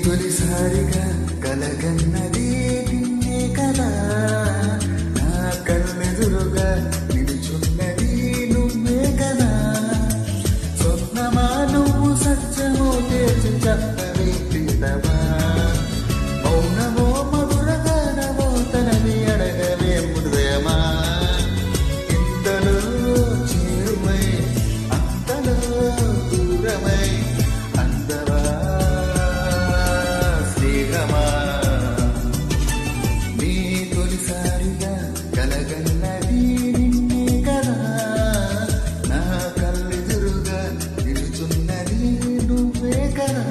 తొలిసారిగా కలగన్నది నిన్నే కదా, నా కళ్ళెదురుగా నిలుచున్నది నువ్వే కదా. స్వప్నమా నువ్వు సత్యమో తేల్చి చెప్పవే ప్రియతమా, మౌనమో మధురగానమో తనని అడగవే హృదయమా. ఇంతలో చేరువై అంతలో దూరమై అందవా స్నేహమా. నీ తొలిసారిగా కలగన్నది నిన్నే కదా, నా కళ్ళెదురుగా నిలుచున్నది నువ్వే కదా.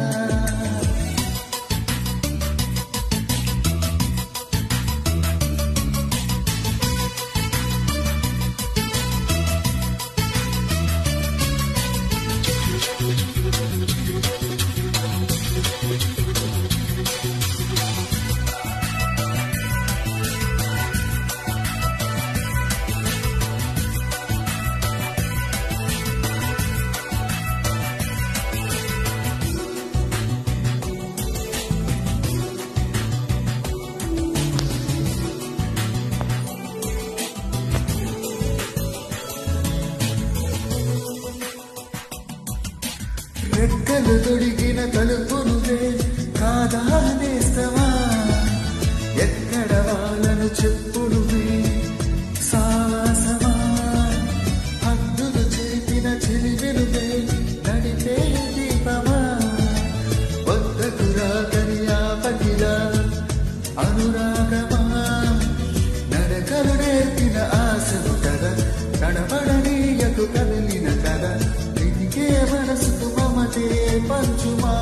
రెక్కలు తొడిగిన తలుపు నువ్వే కాదా నేస్తమా, ఎక్కడ వాళ్ళను చెప్పు నువ్వే సావాసమా. హద్దులు చేపిన చెలిమి నువ్వే నడిపే దీపమా, వద్దకు రాకని ఆపకిలా అనురాగమా. నడకలు నేర్పిన ఆశను కదా, కనబడనీయకు కదిలిన కదా, తిరిగే మనసుకు మమతే పంచుమా.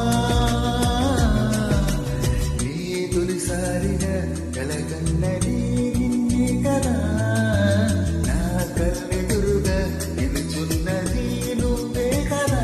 నీ తొలిసారిగా కలగన్నది నిన్నే కదా, నా కళ్ళెదురుగా నిలుచున్నది నువ్వే కదా.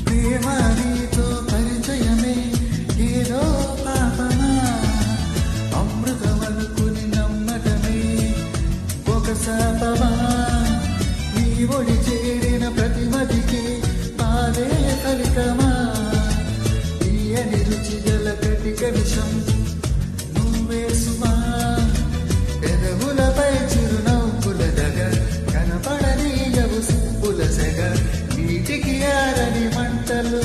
ప్రేమ నీతో పరిచయమే ఏదో పాపమా, అమృతమనుకుని నమ్మటమే ఒక శాపమా. నీ ఒడి చేరిన ప్రతిమదికి పాదే ఫలితమా, తీయని రుచి గల కటిక విషం నువ్వే సుమా. పెదవులపై చిరునవ్వుల దగ, కనపడనీయవు సిప్పుల సెగ, నీటికి ఆరని మంటలు